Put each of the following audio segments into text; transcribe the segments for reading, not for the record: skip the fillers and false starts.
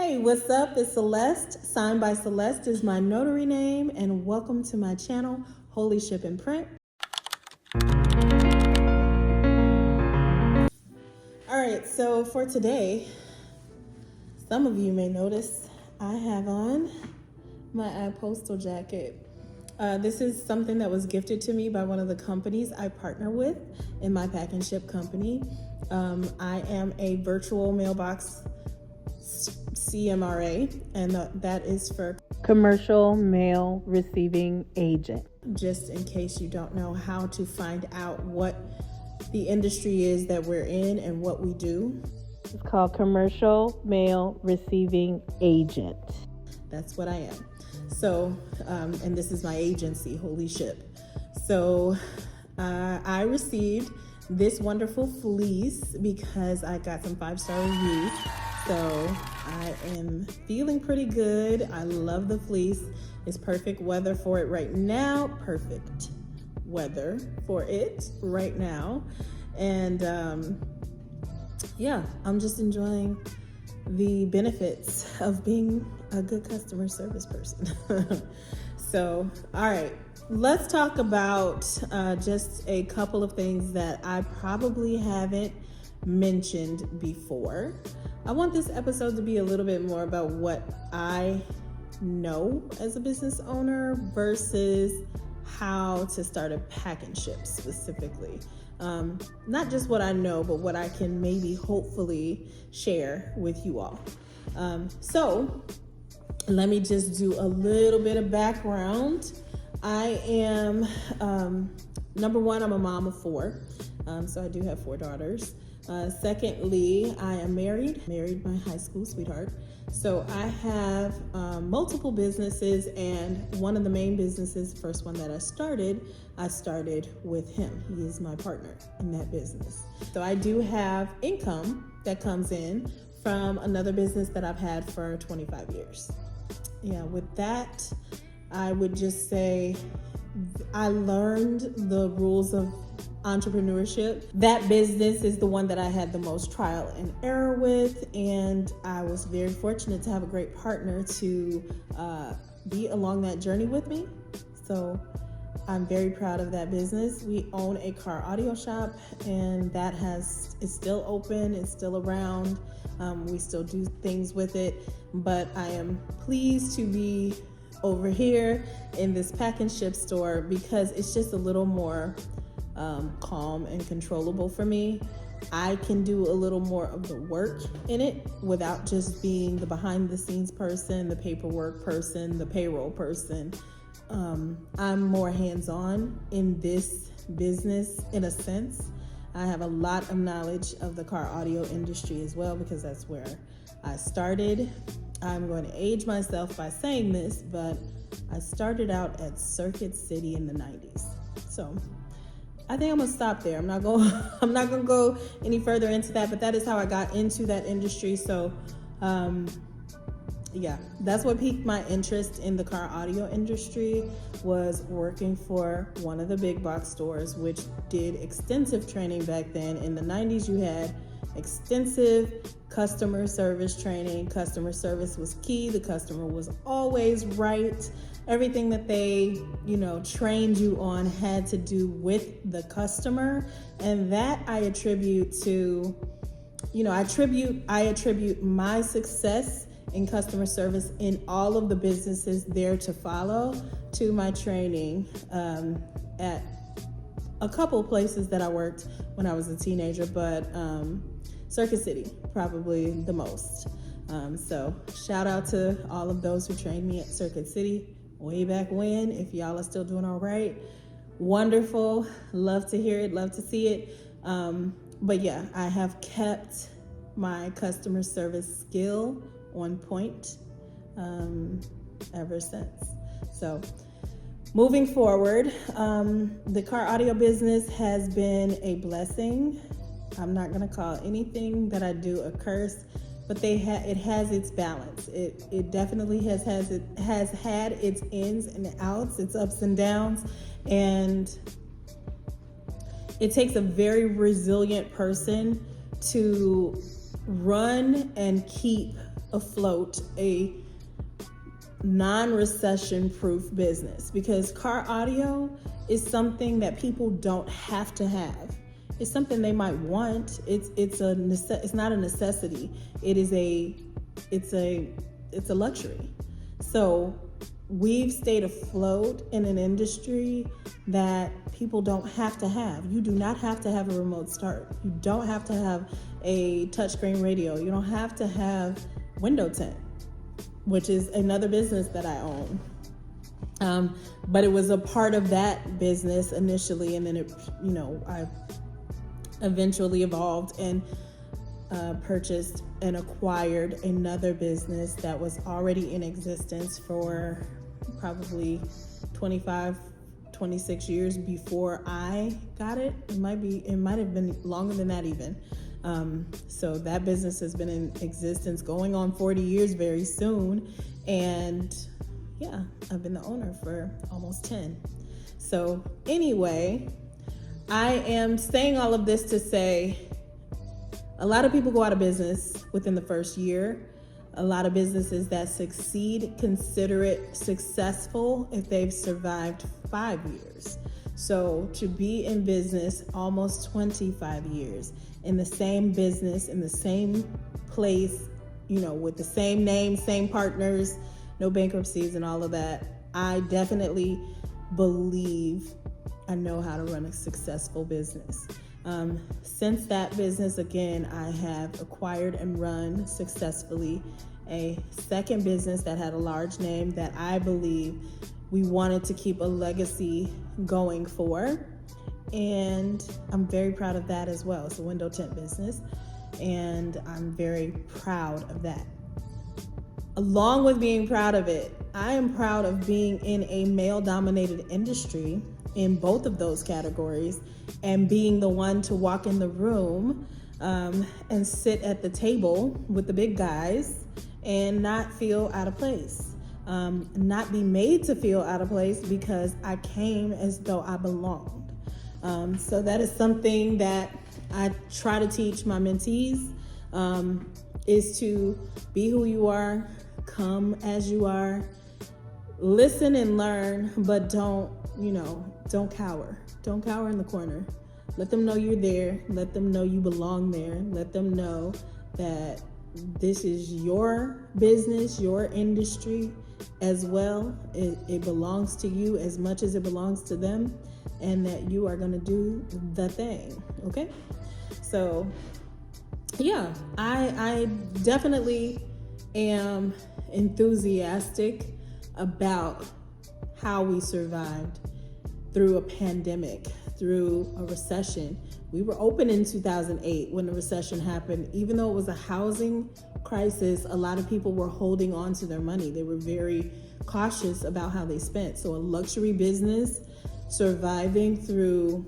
Hey, what's up? It's Celeste. Signed by Celeste is my notary name, and welcome to my channel, Holy Ship and Print. All right, so for today, some of you may notice I have on my iPostal jacket. This is something that was gifted to me by one of the companies I partner with in my pack and ship company. I am a virtual mailbox CMRA, and that is for Commercial Mail Receiving Agent. Just in case you don't know how to find out what the industry is that we're in and what we do. It's called Commercial Mail Receiving Agent. That's what I am. So, and this is my agency, Holy Ship. So I received this wonderful fleece because I got some 5-star reviews. So I am feeling pretty good. I love the fleece. It's perfect weather for it right now. Perfect weather for it right now. And yeah, I'm just enjoying the benefits of being a good customer service person. So, all right, let's talk about just a couple of things that I probably haven't mentioned before. I want this episode to be a little bit more about what I know as a business owner versus how to start a pack and ship specifically. Not just what I know, but what I can maybe hopefully share with you all. So let me just do a little bit of background. I am, number one, I'm a mom of 4. So I do have 4 daughters. Secondly, I am married my high school sweetheart. So I have multiple businesses, and one of the main businesses, first one that I started with him. He is my partner in that business. So I do have income that comes in from another business that I've had for 25 years. Yeah, with that, I would just say I learned the rules of entrepreneurship. That business is the one that I had the most trial and error with, and I was very fortunate to have a great partner to be along that journey with me. So I'm very proud of that business. We own a car audio shop, and that is still open, it's still around. We still do things with it, but I am pleased to be over here in this pack and ship store because it's just a little more calm and controllable for me. I can do a little more of the work in it without just being the behind the scenes person, the paperwork person, the payroll person. I'm more hands-on in this business in a sense. I have a lot of knowledge of the car audio industry as well because that's where I started. I'm going to age myself by saying this, but I started out at Circuit City in the 90s. So I think I'm gonna stop there. I'm not gonna go any further into that, but that is how I got into that industry. So yeah, that's what piqued my interest in the car audio industry, was working for one of the big box stores, which did extensive training back then. In the 90s, you had extensive customer service training. Customer service was key. The customer was always right. Everything that they, trained you on had to do with the customer. And that I attribute to, I attribute my success in customer service in all of the businesses there to follow to my training at a couple of places that I worked when I was a teenager, but Circuit City, probably the most. So shout out to all of those who trained me at Circuit City way back when. If y'all are still doing all right, wonderful. Love to hear it, love to see it. But yeah, I have kept my customer service skill on point ever since. So moving forward, the car audio business has been a blessing. I'm not gonna call anything that I do a curse, but it has its balance. It definitely has had its ins and outs, its ups and downs, and it takes a very resilient person to run and keep afloat a non-recession proof business, because car audio is something that people don't have to have. It's something they might want. It's not a necessity. It's a luxury. So we've stayed afloat in an industry that people don't have to have. You do not have to have a remote start. You don't have to have a touchscreen radio. You don't have to have window tint, which is another business that I own. But it was a part of that business initially, and then I eventually evolved and purchased and acquired another business that was already in existence for probably 26 years before I got it. It might have been longer than that even. So that business has been in existence going on 40 years very soon. And yeah, I've been the owner for almost 10. So anyway, I am saying all of this to say a lot of people go out of business within the first year. A lot of businesses that succeed consider it successful if they've survived 5 years. So to be in business almost 25 years, in the same business, in the same place, with the same name, same partners, no bankruptcies and all of that, I definitely believe I know how to run a successful business. Since that business, again, I have acquired and run successfully a second business that had a large name that I believe we wanted to keep a legacy going for. And I'm very proud of that as well. It's a window tint business, and I'm very proud of that. Along with being proud of it, I am proud of being in a male-dominated industry in both of those categories, and being the one to walk in the room and sit at the table with the big guys and not feel out of place, not be made to feel out of place because I came as though I belonged. So that is something that I try to teach my mentees, is to be who you are, come as you are, listen and learn, but don't cower. Don't cower in the corner. Let them know you're there. Let them know you belong there. Let them know that this is your business, your industry as well. It belongs to you as much as it belongs to them, and that you are going to do the thing. Okay? So, yeah, I definitely am enthusiastic about how we survived through a pandemic, through a recession. We were open in 2008 when the recession happened. Even though it was a housing crisis, a lot of people were holding on to their money. They were very cautious about how they spent. So a luxury business surviving through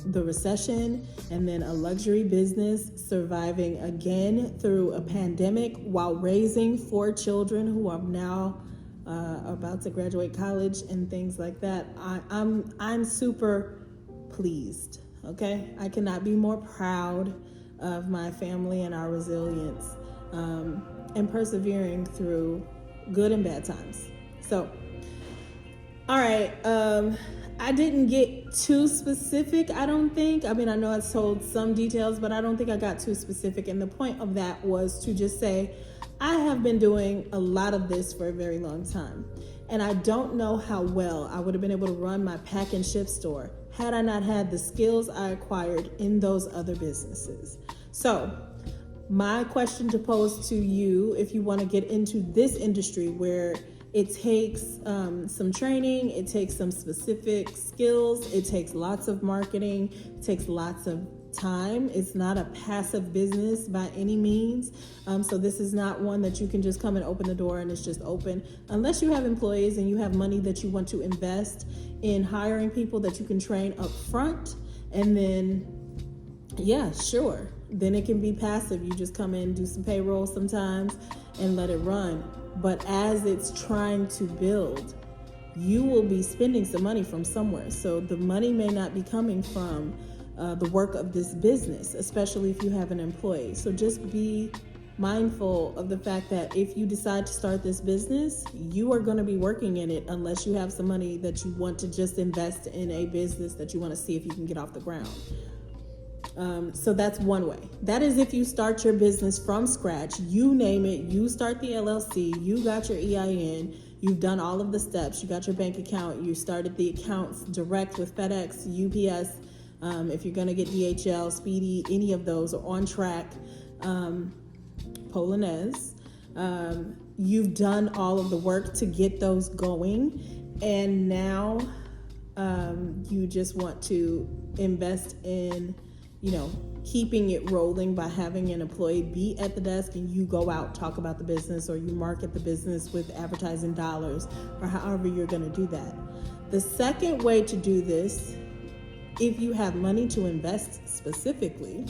the recession, and then a luxury business surviving again through a pandemic while raising 4 children who are now about to graduate college and things like that. I'm super pleased. Okay, I cannot be more proud of my family and our resilience, and persevering through good and bad times. So, all right, I didn't get too specific, I don't think. I mean, I know I told some details, but I don't think I got too specific. And the point of that was to just say, I have been doing a lot of this for a very long time. And I don't know how well I would have been able to run my pack and ship store had I not had the skills I acquired in those other businesses. So my question to pose to you, if you want to get into this industry where it takes some training, it takes some specific skills, it takes lots of marketing, it takes lots of time. It's not a passive business by any means. So this is not one that you can just come and open the door and it's just open. Unless you have employees and you have money that you want to invest in hiring people that you can train up front, and then, yeah, sure. Then it can be passive. You just come in, do some payroll sometimes and let it run. But as it's trying to build, you will be spending some money from somewhere. So the money may not be coming from the work of this business, especially if you have an employee. So just be mindful of the fact that if you decide to start this business, you are going to be working in it unless you have some money that you want to just invest in a business that you want to see if you can get off the ground. So that's one way. That is if you start your business from scratch. You name it, you start the LLC, you got your EIN, you've done all of the steps, you got your bank account, you started the accounts direct with FedEx, UPS, if you're going to get DHL, Speedy, any of those are on track. Polonaise. You've done all of the work to get those going, and now you just want to invest in, keeping it rolling by having an employee be at the desk and you go out, talk about the business, or you market the business with advertising dollars, or however you're going to do that. The second way to do this, if you have money to invest specifically,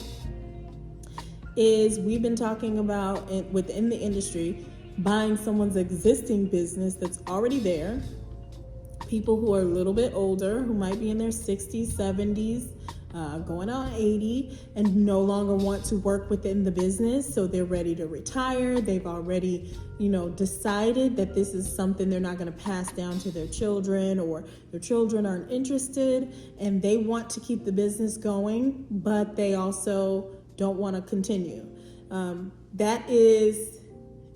is we've been talking about within the industry, buying someone's existing business that's already there, people who are a little bit older, who might be in their 60s, 70s, going on 80, and no longer want to work within the business. So they're ready to retire. They've already, decided that this is something they're not going to pass down to their children, or their children aren't interested, and they want to keep the business going, but they also don't want to continue. That is,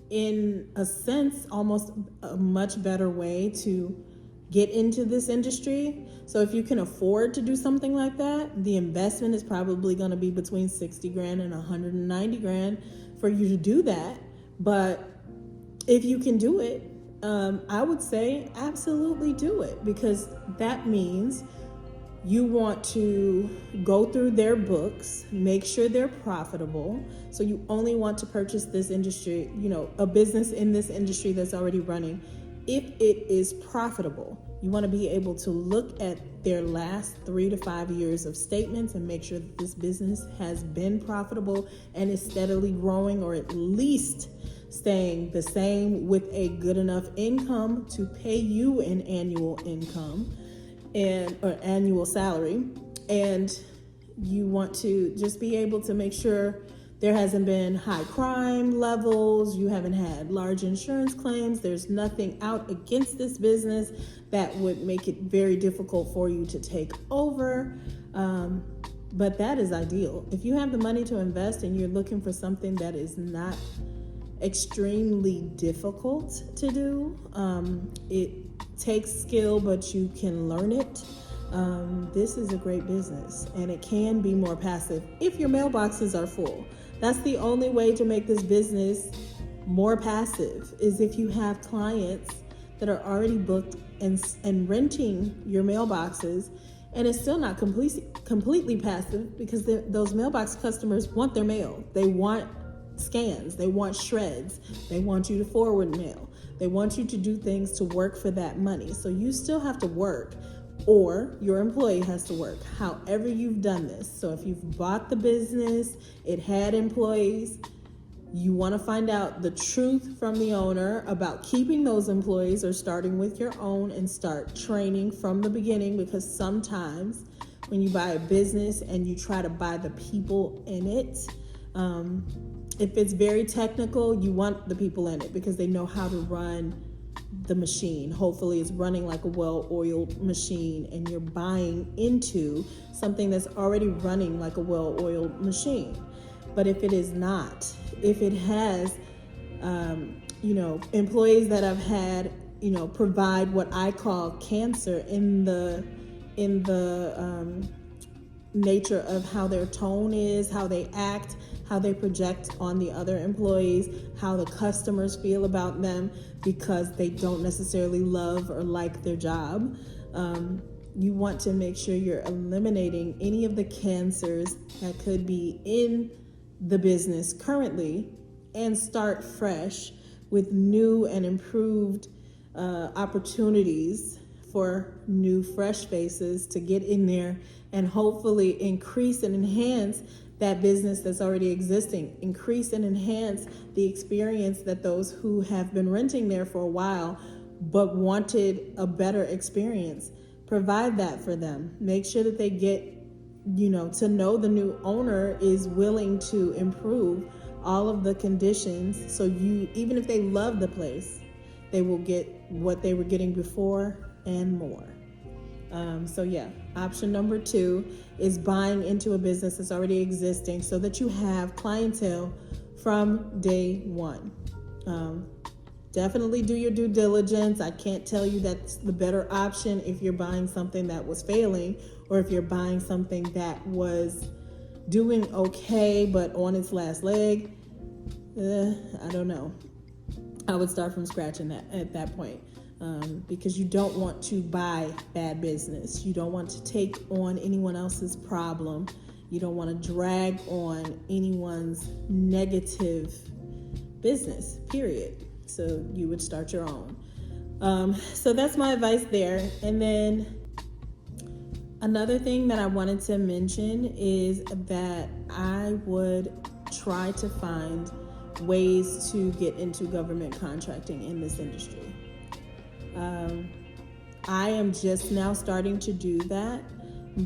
in a sense, almost a much better way to get into this industry. So if you can afford to do something like that, the investment is probably going to be between 60 grand and 190 grand for you to do that. But if you can do it, I would say absolutely do it, because that means you want to go through their books, make sure they're profitable. So you only want to purchase this industry, a business in this industry that's already running, if it is profitable. You want to be able to look at their last 3 to 5 years of statements and make sure that this business has been profitable and is steadily growing, or at least staying the same with a good enough income to pay you an annual income or annual salary. And you want to just be able to make sure there hasn't been high crime levels, you haven't had large insurance claims, there's nothing out against this business that would make it very difficult for you to take over. But that is ideal. If you have the money to invest and you're looking for something that is not extremely difficult to do, it takes skill, but you can learn it. This is a great business, and it can be more passive if your mailboxes are full. That's the only way to make this business more passive, is if you have clients that are already booked and renting your mailboxes, and it's still not completely passive, because those mailbox customers want their mail. They want scans, they want shreds, they want you to forward mail, they want you to do things to work for that money. So you still have to work, or your employee has to work, however you've done this. So if you've bought the business, it had employees, you want to find out the truth from the owner about keeping those employees, or starting with your own and start training from the beginning, because sometimes when you buy a business and you try to buy the people in it, if it's very technical, you want the people in it because they know how to run the machine. Hopefully it's running like a well-oiled machine, and you're buying into something that's already running like a well-oiled machine. But if it is not, if it has, employees that have had, provide what I call cancer in the nature of how their tone is, how they act, how they project on the other employees, how the customers feel about them because they don't necessarily love or like their job. You want to make sure you're eliminating any of the cancers that could be in the business currently, and start fresh with new and improved opportunities for new, fresh faces to get in there and hopefully increase and enhance that business that's already existing, increase and enhance the experience that those who have been renting there for a while but wanted a better experience, provide that for them. Make sure that they get, to know the new owner is willing to improve all of the conditions, so even if they love the place, they will get what they were getting before and more. So yeah, option number 2 is buying into a business that's already existing so that you have clientele from day one. Definitely do your due diligence. I can't tell you that's the better option if you're buying something that was failing, or if you're buying something that was doing okay but on its last leg. I don't know. I would start from scratch at that point, because you don't want to buy bad business. You don't want to take on anyone else's problem. You don't want to drag on anyone's negative business, period. So you would start your own. So that's my advice there. And then another thing that I wanted to mention is that I would try to find ways to get into government contracting in this industry. I am just now starting to do that,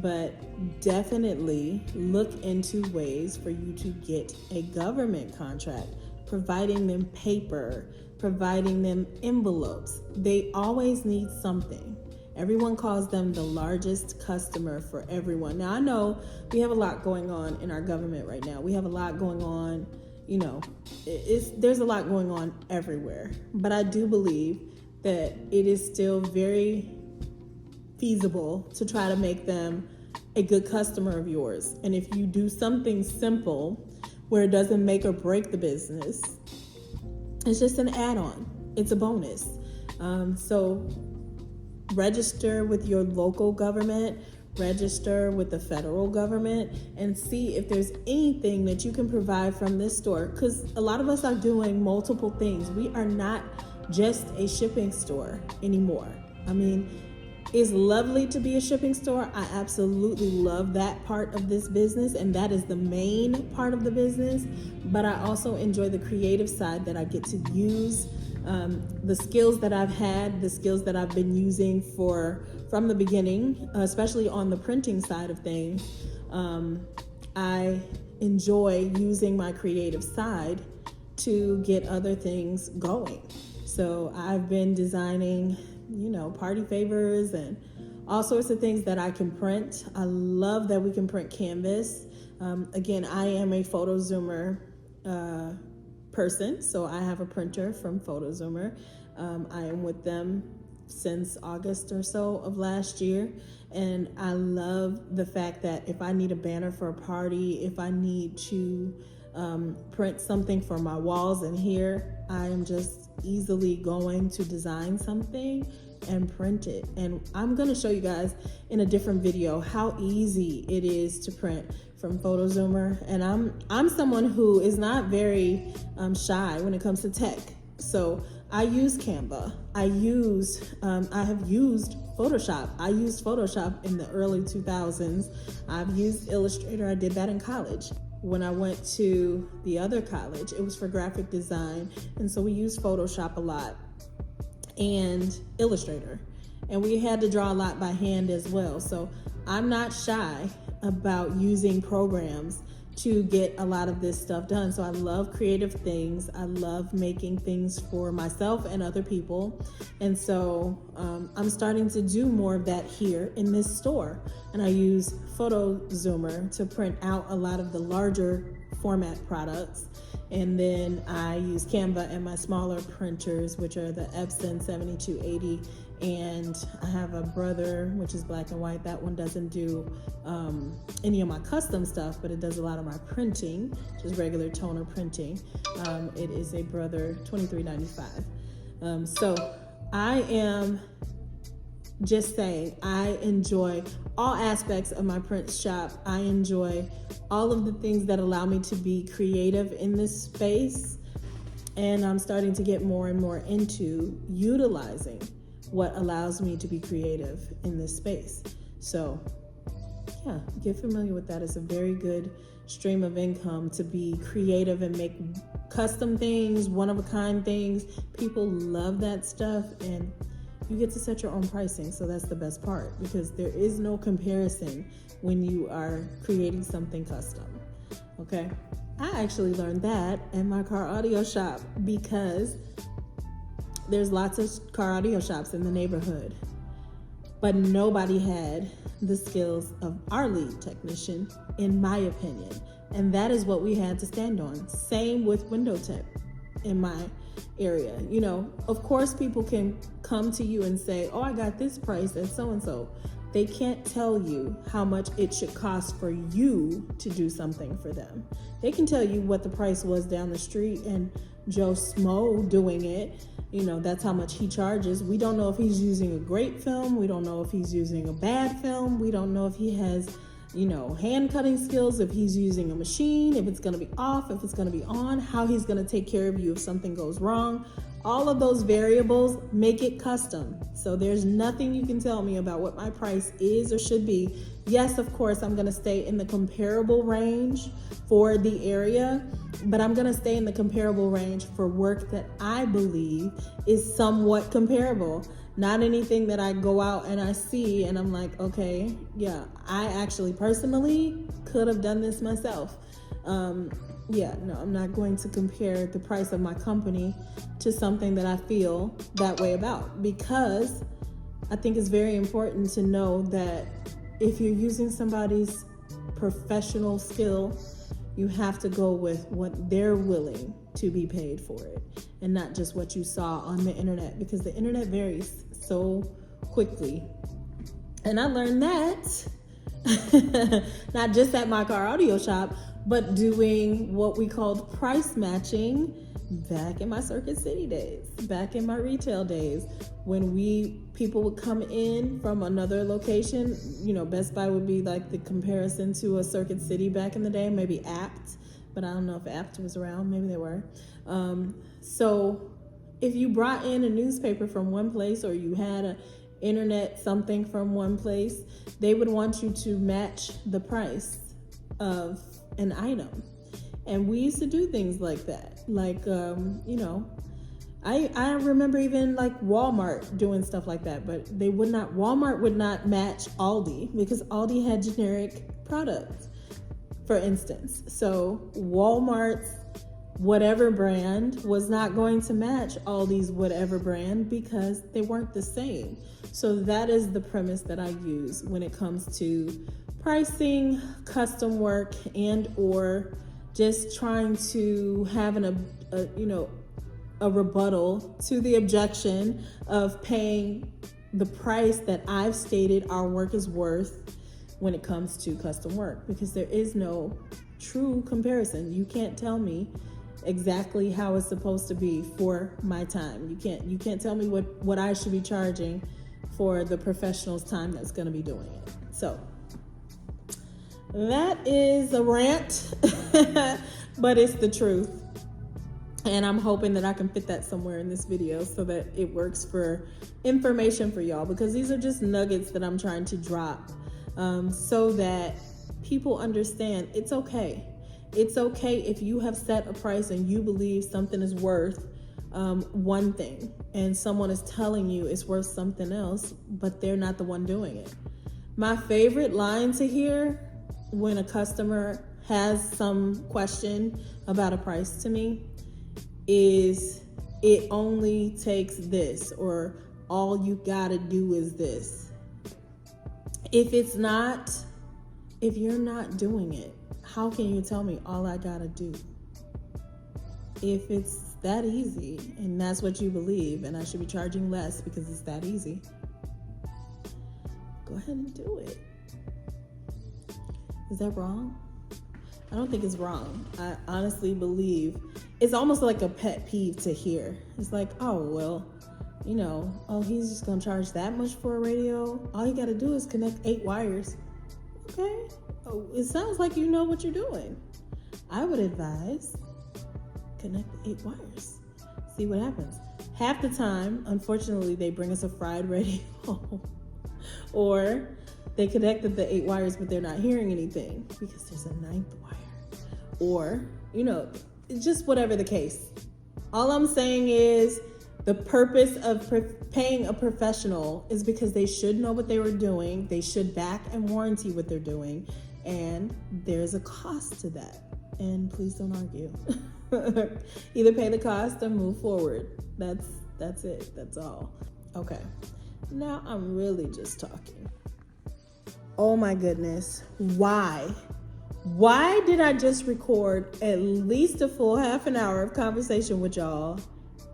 but definitely look into ways for you to get a government contract, providing them paper, providing them envelopes. They always need something. Everyone calls them the largest customer for everyone. Now, I know we have a lot going on in our government right now. We have a lot going on, there's a lot going on everywhere. But I do believe that it is still very feasible to try to make them a good customer of yours. And if you do something simple where it doesn't make or break the business, it's just an add-on. It's a bonus. So register with your local government, register with the federal government, and see if there's anything that you can provide from this store. Because a lot of us are doing multiple things. We are not just a shipping store anymore. I mean, it's lovely to be a shipping store. I absolutely love that part of this business, and that is the main part of the business. But I also enjoy the creative side that I get to use, the skills that I've had, the skills that I've been using from the beginning, especially on the printing side of things. I enjoy using my creative side to get other things going. So I've been designing, party favors and all sorts of things that I can print. I love that we can print canvas. Again, I am a PhotoZoomer person, so I have a printer from PhotoZoomer. I am with them since August or so of last year, and I love the fact that if I need a banner for a party, if I need to print something for my walls in here, I am just easily going to design something and print it. And I'm going to show you guys in a different video how easy it is to print from PhotoZoomer. And I'm someone who is not very shy when it comes to tech. So I use Canva. I have used Photoshop. I used Photoshop in the early 2000s. I've used Illustrator. I did that in college. When I went to the other college, it was for graphic design. And so we used Photoshop a lot and Illustrator. And we had to draw a lot by hand as well. So I'm not shy about using programs to get a lot of this stuff done. So I love creative things. I love making things for myself and other people. And so I'm starting to do more of that here in this store. And I use PhotoZoomer to print out a lot of the larger format products. And then I use Canva and my smaller printers, which are the Epson 7280. And I have a Brother, which is black and white. That one doesn't do any of my custom stuff, but it does a lot of my printing, just regular toner printing. It is a Brother 2395. So I am just saying, I enjoy all aspects of my print shop. I enjoy all of the things that allow me to be creative in this space. And I'm starting to get more and more into utilizing what allows me to be creative in this space. So yeah, get familiar with that. It's a very good stream of income to be creative and make custom things, one-of-a-kind things. People love that stuff, and you get to set your own pricing. So that's the best part, because there is no comparison when you are creating something custom. Okay, I actually learned that in my car audio shop because there's lots of car audio shops in the neighborhood, but nobody had the skills of our lead technician, in my opinion. And that is what we had to stand on. Same with window tint in my area. You know, of course, people can come to you and say, oh, I got this price at so-and-so. They can't tell you how much it should cost for you to do something for them. They can tell you what the price was down the street and Joe Smo doing it, you know, that's how much he charges. We don't know if he's using a great film. We don't know if he's using a bad film. We don't know if he has, you know, hand cutting skills, if he's using a machine, if it's going to be off, if it's going to be on, how he's going to take care of you if something goes wrong. All of those variables make it custom. So there's nothing you can tell me about what my price is or should be. Yes, of course, I'm going to stay in the comparable range for the area, but I'm going to stay in the comparable range for work that I believe is somewhat comparable. Not anything that I go out and I see and I'm like, okay, yeah, I actually personally could have done this myself. No, I'm not going to compare the price of my company to something that I feel that way about, because I think it's very important to know that if you're using somebody's professional skill, you have to go with what they're willing to be paid for it and not just what you saw on the internet, because the internet varies so quickly. And I learned that not just at my car audio shop, but doing what we called price matching back in my Circuit City days, back in my retail days, when people would come in from another location. You know, Best Buy would be like the comparison to a Circuit City back in the day, maybe Apt, but I don't know if Apt was around, maybe they were. So if you brought in a newspaper from one place or you had an internet something from one place, they would want you to match the price of an item. And we used to do things like that. Like, I remember even like Walmart doing stuff like that, but Walmart would not match Aldi because Aldi had generic products, for instance. So Walmart's whatever brand was not going to match Aldi's whatever brand because they weren't the same. So that is the premise that I use when it comes to pricing, custom work, and or just trying to have a rebuttal to the objection of paying the price that I've stated our work is worth when it comes to custom work, because there is no true comparison. You can't tell me exactly how it's supposed to be for my time. You can't tell me what I should be charging for the professional's time that's going to be doing it. So that is a rant, but it's the truth. And I'm hoping that I can fit that somewhere in this video so that it works for information for y'all, because these are just nuggets that I'm trying to drop so that people understand it's okay. It's okay if you have set a price and you believe something is worth one thing and someone is telling you it's worth something else, but they're not the one doing it. My favorite line to hear when a customer has some question about a price to me is, it only takes this, or all you gotta do is this. If you're not doing it, how can you tell me all I gotta do? If it's that easy and that's what you believe and I should be charging less because it's that easy, go ahead and do it. Is that wrong? I don't think it's wrong. I honestly believe it's almost like a pet peeve to hear. It's like, oh, well, he's just gonna charge that much for a radio. All you gotta do is connect 8 wires. Okay. Oh, it sounds like you know what you're doing. I would advise connect 8 wires. See what happens. Half the time, unfortunately, they bring us a fried radio or they connected the 8 wires, but they're not hearing anything because there's a 9th wire. Or, just whatever the case. All I'm saying is the purpose of paying a professional is because they should know what they were doing. They should back and warranty what they're doing. And there's a cost to that. and please don't argue. Either pay the cost or move forward. That's it. That's all. Okay. Now I'm really just talking. Oh my goodness. Why? Why did I just record at least a full half an hour of conversation with y'all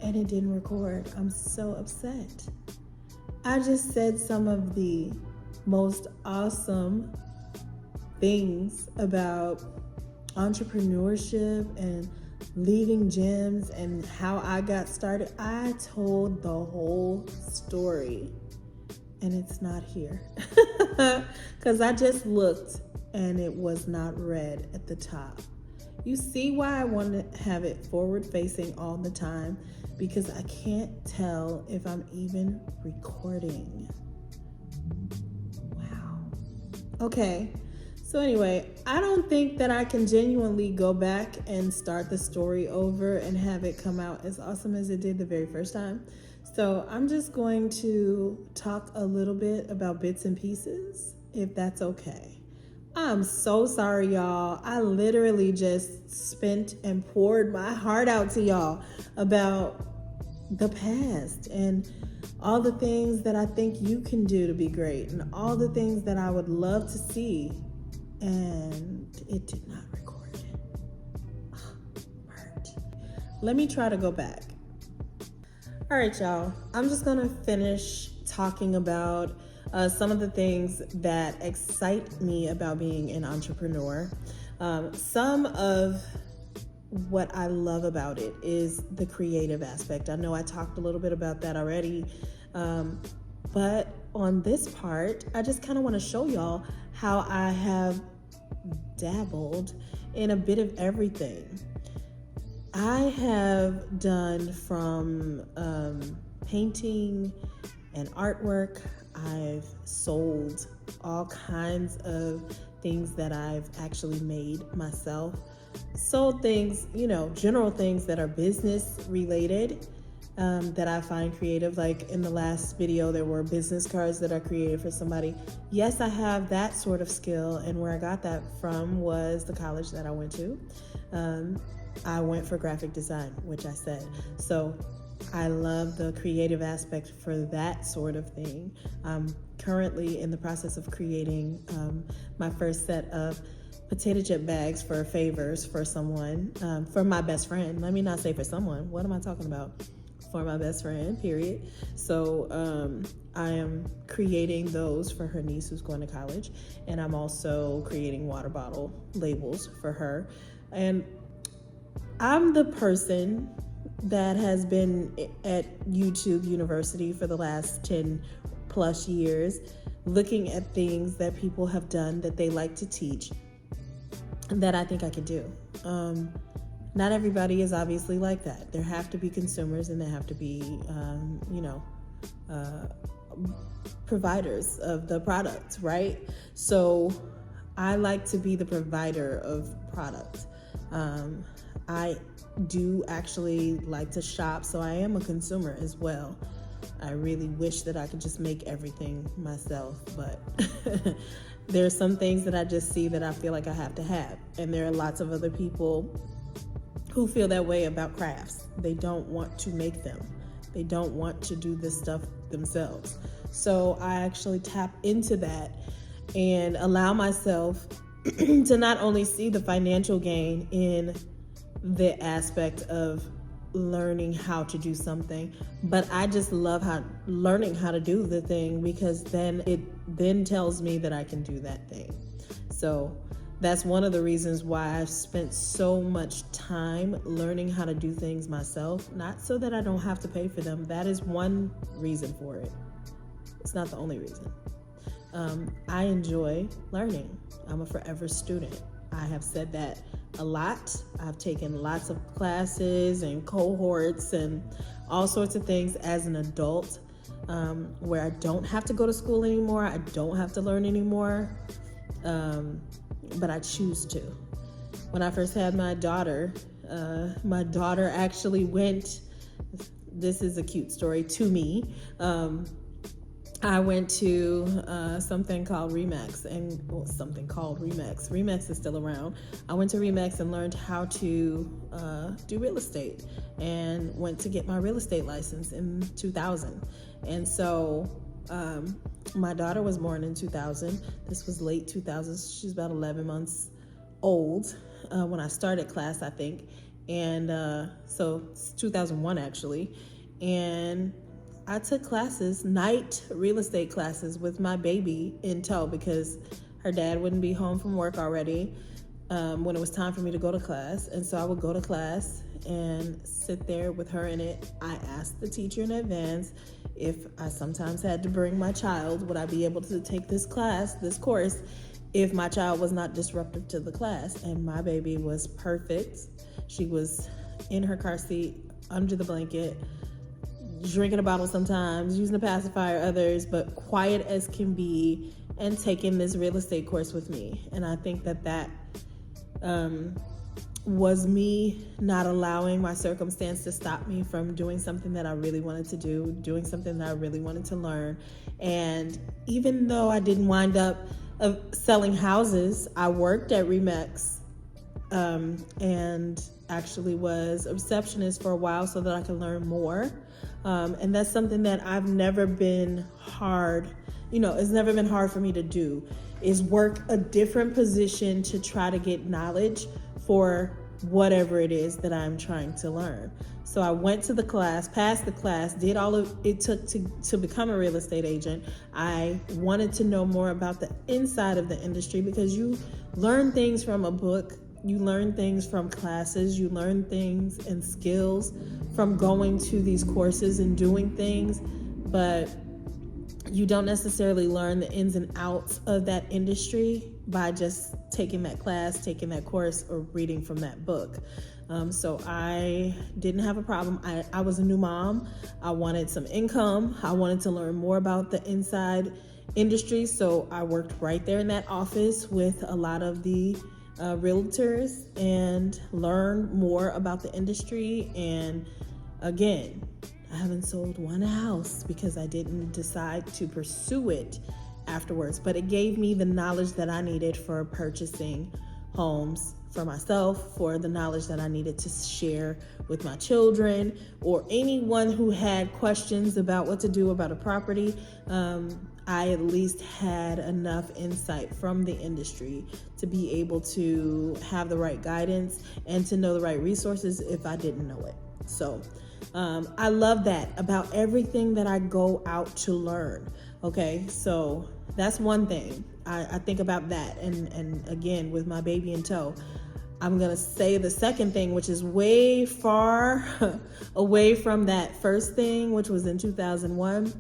and it didn't record? I'm so upset. I just said some of the most awesome things about entrepreneurship and leading gyms and how I got started. I told the whole story and it's not here because I just looked and it was not read at the top. You see why I want to have it forward facing all the time, because I can't tell if I'm even recording. Wow. Okay. So anyway, I don't think that I can genuinely go back and start the story over and have it come out as awesome as it did the very first time. So I'm just going to talk a little bit about bits and pieces, if that's okay. I'm so sorry, y'all. I literally just spent and poured my heart out to y'all about the past and all the things that I think you can do to be great and all the things that I would love to see. And it did not record it. Hurt. Let me try to go back. All right, y'all. I'm just going to finish talking about some of the things that excite me about being an entrepreneur. Some of what I love about it is the creative aspect. I know I talked a little bit about that already, but on this part, I just kind of want to show y'all how I have dabbled in a bit of everything. I have done from painting and artwork. I've sold all kinds of things that I've actually made myself. Sold things, general things that are business related, that I find creative. Like in the last video, there were business cards that I created for somebody. Yes, I have that sort of skill, and where I got that from was the college that I went to. I went for graphic design, which I said. So I love the creative aspect for that sort of thing. I'm currently in the process of creating my first set of potato chip bags for favors for someone, for my best friend. Let me not say for someone. What am I talking about? For my best friend, period. So I am creating those for her niece who's going to college. And I'm also creating water bottle labels for her. And I'm the person that has been at YouTube University for the last 10 plus years, looking at things that people have done that they like to teach that I think I could do. Not everybody is obviously like that. There have to be consumers and there have to be, providers of the product, right? So I like to be the provider of product. I do actually like to shop, so I am a consumer as well. I really wish that I could just make everything myself, but there are some things that I just see that I feel like I have to have. And there are lots of other people who feel that way about crafts. They don't want to make them. They don't want to do this stuff themselves. So I actually tap into that and allow myself to not only see the financial gain in the aspect of learning how to do something, but I just love learning how to do the thing, because then it then tells me that I can do that thing. So that's one of the reasons why I've spent so much time learning how to do things myself, not so that I don't have to pay for them. That is one reason for it. It's not the only reason. I enjoy learning. I'm a forever student. I have said that a lot. I've taken lots of classes and cohorts and all sorts of things as an adult, where I don't have to go to school anymore. I don't have to learn anymore, but I choose to. When I first had my daughter actually went, this is a cute story to me, I went to something called Remax, and something called Remax. Remax is still around. I went to Remax and learned how to do real estate, and went to get my real estate license in 2000. And so my daughter was born in 2000. This was late 2000s. She's about 11 months old when I started class, I think. And so it's 2001 actually. And I took classes, night real estate classes, with my baby in tow because her dad wouldn't be home from work already when it was time for me to go to class. And so I would go to class and sit there with her in it. I asked the teacher in advance if I sometimes had to bring my child, would I be able to take this course, if my child was not disruptive to the class. And my baby was perfect. She was in her car seat, under the blanket, drinking a bottle sometimes, using a pacifier others, but quiet as can be, and taking this real estate course with me. And I think that was me not allowing my circumstance to stop me from doing something that I really wanted to do, doing something that I really wanted to learn. And even though I didn't wind up selling houses, I worked at Remax and actually was a receptionist for a while so that I could learn more. And that's something that I've never been hard, it's never been hard for me to do, is work a different position to try to get knowledge for whatever it is that I'm trying to learn. So I went to the class, passed the class, did all of it took to become a real estate agent. I wanted to know more about the inside of the industry, because you learn things from a book, you learn things from classes, you learn things and skills from going to these courses and doing things, but you don't necessarily learn the ins and outs of that industry by just taking that class, taking that course, or reading from that book. So I didn't have a problem. I was a new mom. I wanted some income. I wanted to learn more about the inside industry. So I worked right there in that office with a lot of the realtors and learned more about the industry. And again, I haven't sold one house because I didn't decide to pursue it afterwards, but it gave me the knowledge that I needed for purchasing homes for myself, for the knowledge that I needed to share with my children or anyone who had questions about what to do about a property. I at least had enough insight from the industry to be able to have the right guidance and to know the right resources if I didn't know it. So I love that about everything that I go out to learn. Okay, so that's one thing. I think about that. And again, with my baby in tow, I'm going to say the second thing, which is way far away from that first thing, which was in 2001.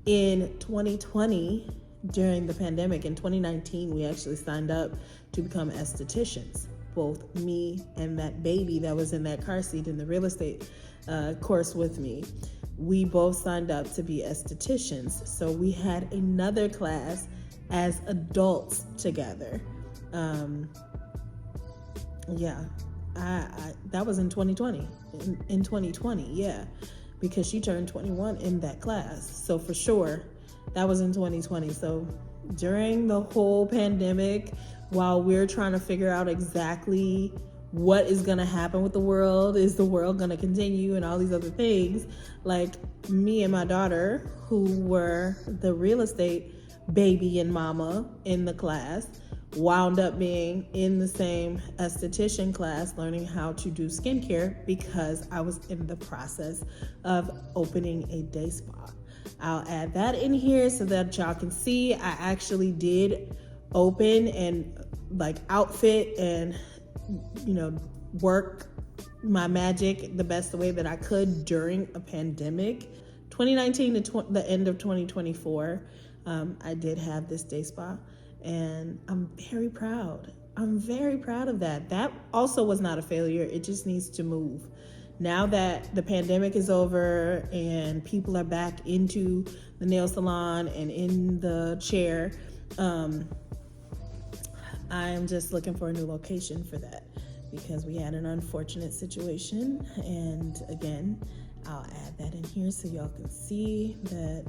In 2020, during the pandemic, in 2019, we actually signed up to become estheticians. Both me and that baby that was in that car seat in the real estate course with me, we both signed up to be estheticians. So we had another class as adults together. That was in 2020. In 2020, yeah, because she turned 21 in that class. So for sure, that was in 2020. So during the whole pandemic, while we're trying to figure out exactly what is going to happen with the world, is the world going to continue, and all these other things, like me and my daughter, who were the real estate baby and mama in the class, wound up being in the same esthetician class, learning how to do skincare because I was in the process of opening a day spa. I'll add that in here so that y'all can see I actually did open and outfit and work my magic the best way that I could during a pandemic. 2019 to the end of 2024, I did have this day spa, and I'm very proud. I'm very proud of that. That also was not a failure. It just needs to move. Now that the pandemic is over and people are back into the nail salon and in the chair, I'm just looking for a new location for that because we had an unfortunate situation. And again, I'll add that in here so y'all can see that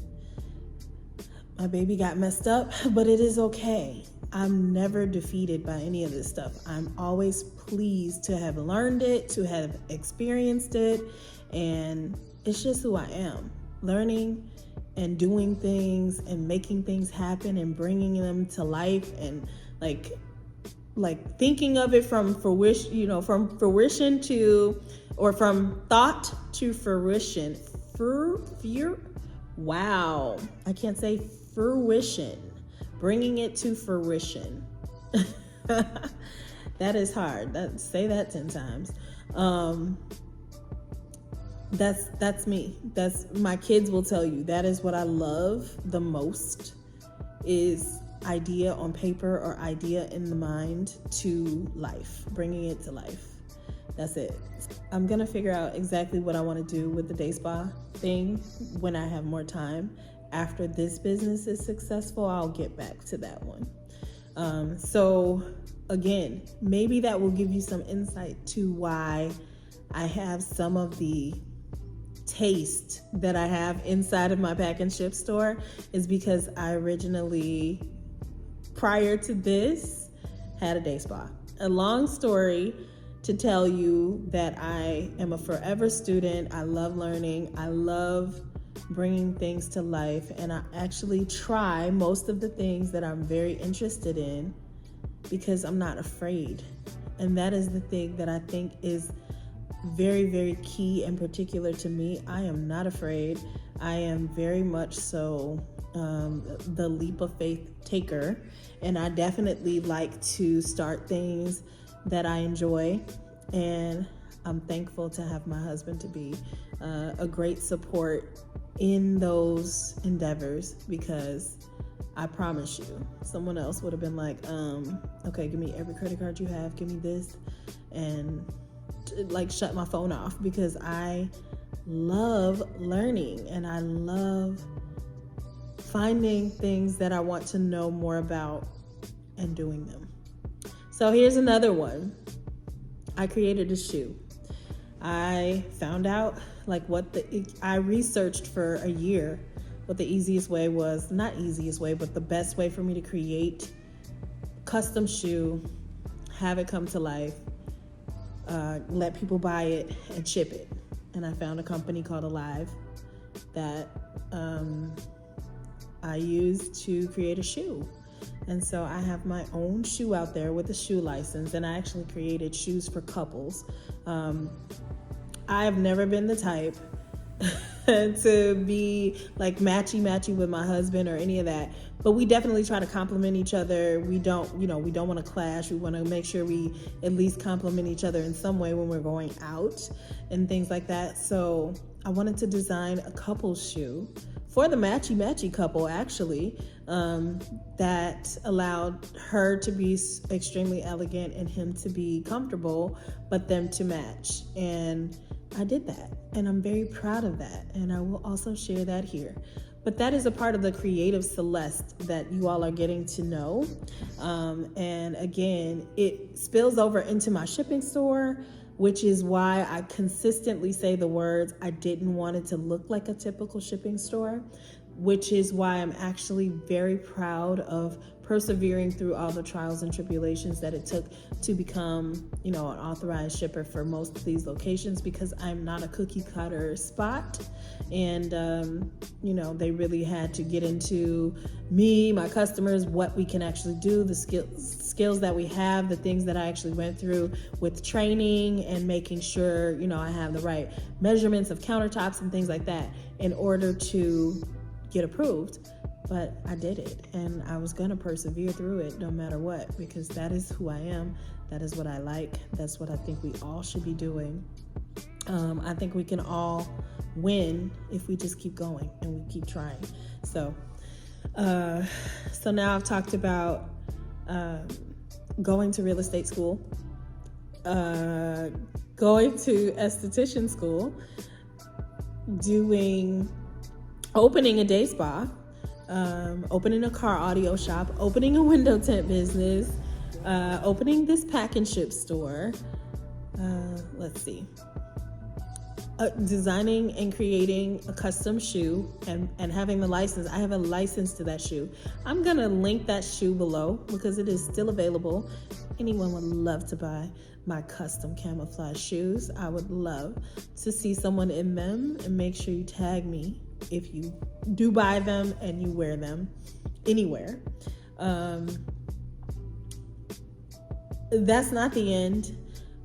My baby got messed up, but it is okay. I'm never defeated by any of this stuff. I'm always pleased to have learned it, to have experienced it, and it's just who I am. Learning and doing things and making things happen and bringing them to life, and like thinking of it from fruition to, or from thought to fruition. Wow, I can't say fruition. Bringing it to fruition. That is hard. Say that 10 times. That's me. That's my kids will tell you. That is what I love the most, is idea on paper or idea in the mind to life, bringing it to life. That's it. I'm gonna figure out exactly what I want to do with the day spa thing when I have more time. After this business is successful, I'll get back to that one. So again, maybe that will give you some insight to why I have some of the taste that I have inside of my pack and ship store, is because I originally, prior to this, had a day spa. A long story to tell you that I am a forever student. I love learning. I love bringing things to life, and I actually try most of the things that I'm very interested in because I'm not afraid. And that is the thing that I think is very, very key and particular to me. I am not afraid. I am very much so the leap of faith taker, and I definitely like to start things that I enjoy, and I'm thankful to have my husband to be a great support in those endeavors, because I promise you, someone else would have been like, okay, give me every credit card you have, give me this, and shut my phone off, because I love learning and I love finding things that I want to know more about and doing them. So here's another one. I created a shoe. I found out I researched for a year what the easiest way was, not easiest way, but the best way for me to create custom shoe, have it come to life, let people buy it and ship it. And I found a company called Alive that I used to create a shoe. And so I have my own shoe out there with a shoe license, and I actually created shoes for couples. I've never been the type to be like matchy with my husband or any of that, but we definitely try to complement each other. We don't want to clash. We want to make sure we at least complement each other in some way when we're going out and things like that. So I wanted to design a couple's shoe for the matchy couple, actually, that allowed her to be extremely elegant and him to be comfortable, but them to match. And I did that, and I'm very proud of that, and I will also share that here. But that is a part of the creative Celeste that you all are getting to know. And again, it spills over into my shipping store, which is why I consistently say the words, I didn't want it to look like a typical shipping store, which is why I'm actually very proud of persevering through all the trials and tribulations that it took to become, an authorized shipper for most of these locations, because I'm not a cookie cutter spot. And, they really had to get into me, my customers, what we can actually do, the skills that we have, the things that I actually went through with training and making sure, I have the right measurements of countertops and things like that in order to get approved. But I did it, and I was gonna persevere through it no matter what, because that is who I am. That is what I like. That's what I think we all should be doing. I think we can all win if we just keep going and we keep trying. So now I've talked about going to real estate school, going to esthetician school, opening a day spa, opening a car audio shop, opening a window tint business, opening this pack and ship store. Let's see. designing and creating a custom shoe and having the license. I have a license to that shoe. I'm gonna link that shoe below because it is still available. Anyone would love to buy my custom camouflage shoes. I would love to see someone in them, and make sure you tag me if you do buy them and you wear them anywhere. That's not the end,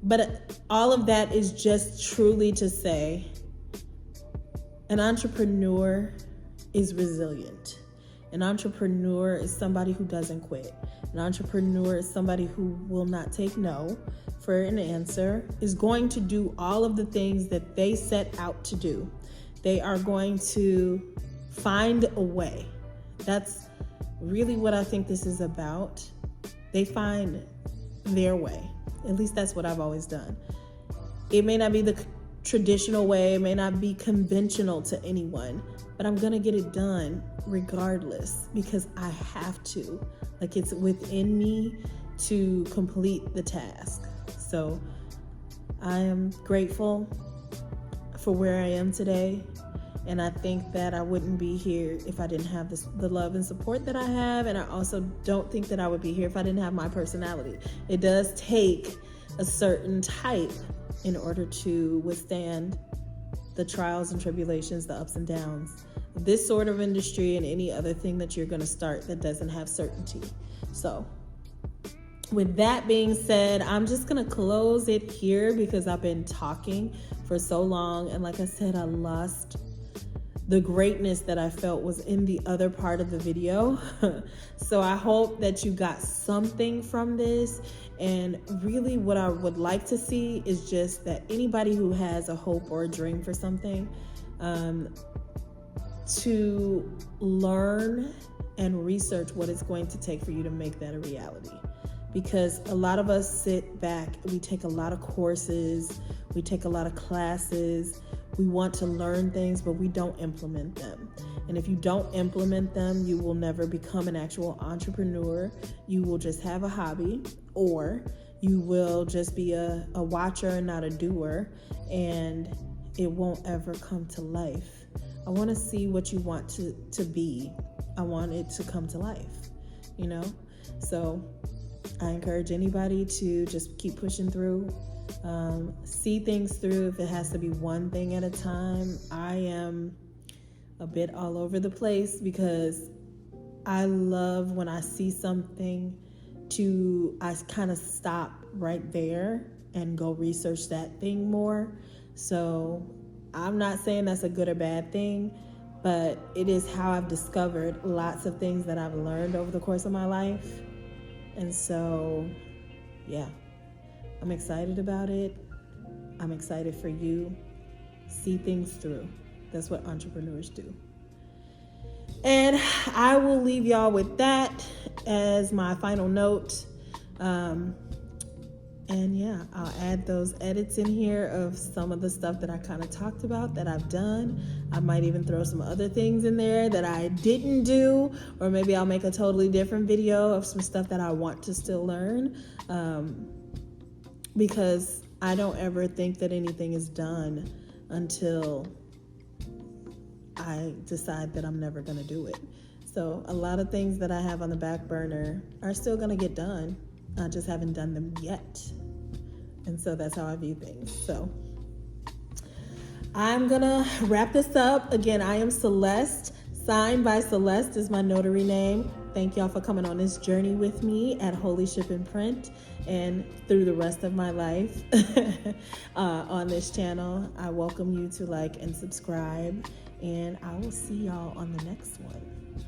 but all of that is just truly to say an entrepreneur is resilient. An entrepreneur is somebody who doesn't quit. An entrepreneur is somebody who will not take no for an answer, is going to do all of the things that they set out to do. They are going to find a way. That's really what I think this is about. They find their way. At least that's what I've always done. It may not be the traditional way, it may not be conventional to anyone, but I'm gonna get it done regardless because I have to. Like, it's within me to complete the task. So I am grateful for where I am today. And I think that I wouldn't be here if I didn't have the love and support that I have. And I also don't think that I would be here if I didn't have my personality. It does take a certain type in order to withstand the trials and tribulations, the ups and downs of this sort of industry and any other thing that you're going to start that doesn't have certainty. So with that being said, I'm just going to close it here because I've been talking for so long. And like I said, I lost the greatness that I felt was in the other part of the video. So I hope that you got something from this. And really what I would like to see is just that anybody who has a hope or a dream for something, to learn and research what it's going to take for you to make that a reality. Because a lot of us sit back, we take a lot of courses, we take a lot of classes, we want to learn things, but we don't implement them. And if you don't implement them, you will never become an actual entrepreneur. You will just have a hobby, or you will just be a watcher and not a doer, and it won't ever come to life. I want to see what you want to be. I want it to come to life, you know? So I encourage anybody to just keep pushing through, see things through. If it has to be one thing at a time. I am a bit all over the place because I love when I see something I kind of stop right there and go research that thing more. So I'm not saying that's a good or bad thing, but it is how I've discovered lots of things that I've learned over the course of my life. And so, yeah, I'm excited about it. I'm excited for you. See things through. That's what entrepreneurs do. And I will leave y'all with that as my final note. And yeah, I'll add those edits in here of some of the stuff that I kind of talked about that I've done. I might even throw some other things in there that I didn't do, or maybe I'll make a totally different video of some stuff that I want to still learn. Because I don't ever think that anything is done until I decide that I'm never going to do it. So a lot of things that I have on the back burner are still going to get done. I just haven't done them yet. And so that's how I view things. So I'm going to wrap this up. Again, I am Celeste. Signed by Celeste is my notary name. Thank y'all for coming on this journey with me at Holy Ship and Print and through the rest of my life on this channel. I welcome you to like and subscribe, and I will see y'all on the next one.